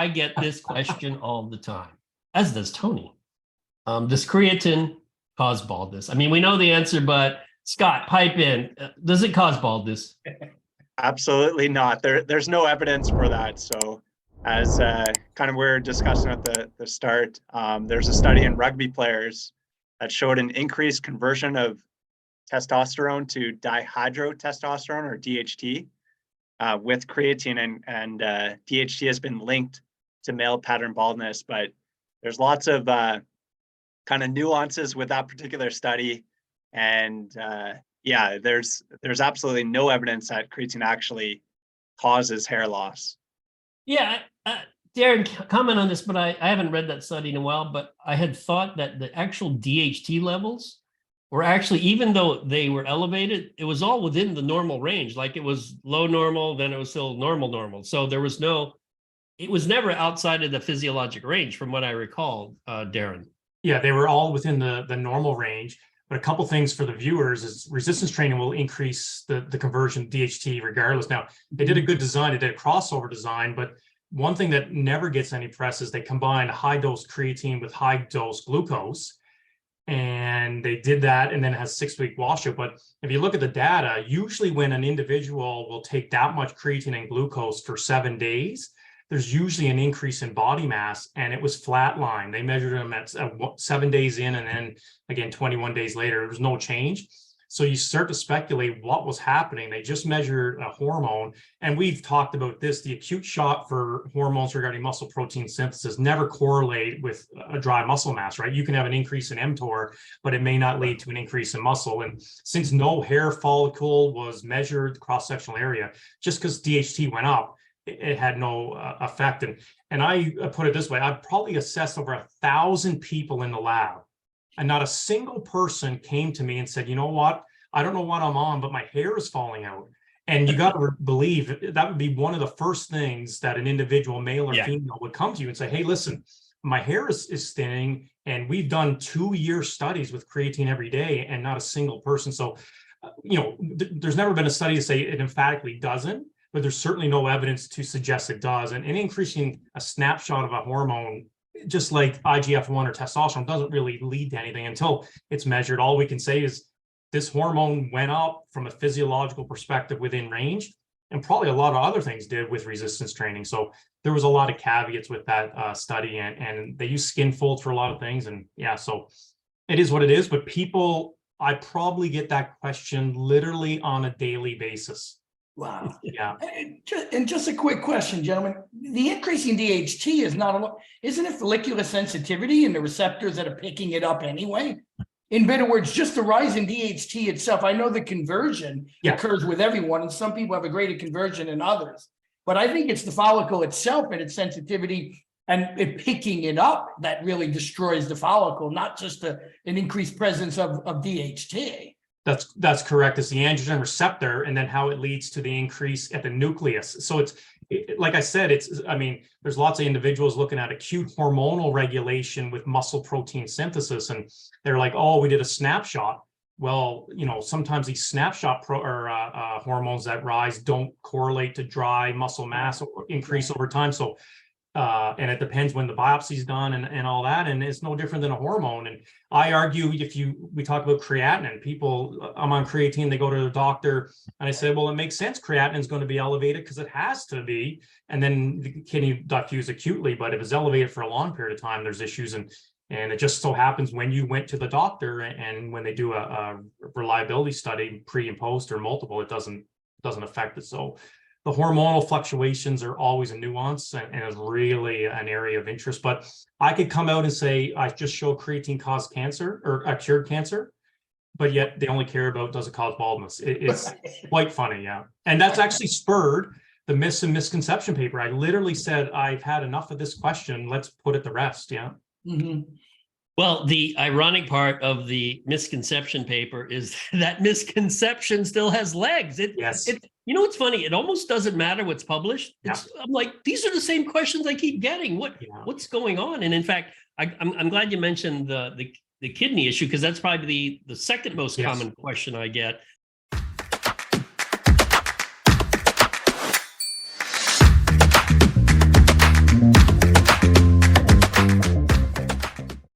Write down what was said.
I get this question all the time, as does Tony. Does creatine cause baldness? I mean, we know the answer, but Scott, pipe in. Does it cause baldness? Absolutely not. There's no evidence for that. So as kind of we're discussing at the start, there's a study in rugby players that showed an increased conversion of testosterone to dihydrotestosterone, or DHT, with creatine, and DHT has been linked to male pattern baldness. But there's lots of kind of nuances with that particular study, and yeah, there's absolutely no evidence that creatine actually causes hair loss. Yeah, Darren, comment on this, but I haven't read that study in a while, but I had thought that the actual DHT levels were actually, even though they were elevated, it was all within the normal range. Like it was low normal, then it was still normal. So there was it was never outside of the physiologic range from what I recall, Darren. Yeah, they were all within the normal range. But a couple things for the viewers is resistance training will increase the conversion of DHT regardless. Now, they did a good design, they did a crossover design, but one thing that never gets any press is they combined high-dose creatine with high-dose glucose. And they did that, and then it has 6-week washout. But if you look at the data, usually when an individual will take that much creatine and glucose for 7 days, there's usually an increase in body mass, and it was flatline. They measured them at 7 days in, and then again 21 days later, there was no change. So you start to speculate what was happening. They just measured a hormone, and we've talked about this. The acute shock for hormones regarding muscle protein synthesis never correlate with a dry muscle mass, right? You can have an increase in mTOR, but it may not lead to an increase in muscle. And since no hair follicle was measured cross-sectional area, just because DHT went up, it had no effect. And I put it this way, I've probably assessed over 1,000 people in the lab, and not a single person came to me and said, you know what, I don't know what I'm on, but my hair is falling out. And you got to believe that would be one of the first things that an individual, male or female, would come to you and say, hey, listen, my hair is thinning, and we've done 2-year studies with creatine every day, and not a single person. So, there's never been a study to say it emphatically doesn't, but there's certainly no evidence to suggest it does. And increasing a snapshot of a hormone, just like IGF-1 or testosterone, doesn't really lead to anything until it's measured. All we can say is this hormone went up from a physiological perspective within range, and probably a lot of other things did with resistance training. So there was a lot of caveats with that study, and they use skin folds for a lot of things. And yeah, so it is what it is. But people, I probably get that question literally on a daily basis. Wow. Yeah. And just a quick question, gentlemen. The increase in DHT is not, isn't it follicular sensitivity and the receptors that are picking it up anyway? In other words, just the rise in DHT itself, I know the conversion occurs with everyone, and some people have a greater conversion than others. But I think it's the follicle itself and its sensitivity and it picking it up that really destroys the follicle, not just an increased presence of DHT. That's correct. It's the androgen receptor, and then how it leads to the increase at the nucleus. So like I said, there's lots of individuals looking at acute hormonal regulation with muscle protein synthesis, and they're like, oh, we did a snapshot. Well, sometimes these snapshot hormones that rise don't correlate to dry muscle mass or increase over time. So and it depends when the biopsy is done and all that, and it's no different than a hormone. And I argue, we talk about creatinine, people, I'm on creatine, they go to the doctor, and I say, well, it makes sense, creatinine is going to be elevated because it has to be, and then the kidney diffuse acutely. But if it's elevated for a long period of time, there's issues. And it just so happens when you went to the doctor, and when they do a reliability study, pre and post or multiple, it doesn't affect it. So the hormonal fluctuations are always a nuance, and is really an area of interest. But I could come out and say, I just showed creatine caused cancer or cured cancer, but yet they only care about, does it cause baldness? It's quite funny, yeah. And that's actually spurred the myths and misconception paper. I literally said, I've had enough of this question. Let's put it to rest, yeah. Mm-hmm. Well, the ironic part of the misconception paper is that misconception still has legs. Yes. It's funny. It almost doesn't matter what's published. I'm like, these are the same questions I keep getting. What's going on? And in fact, I'm glad you mentioned the kidney issue, because that's probably the second most common question I get.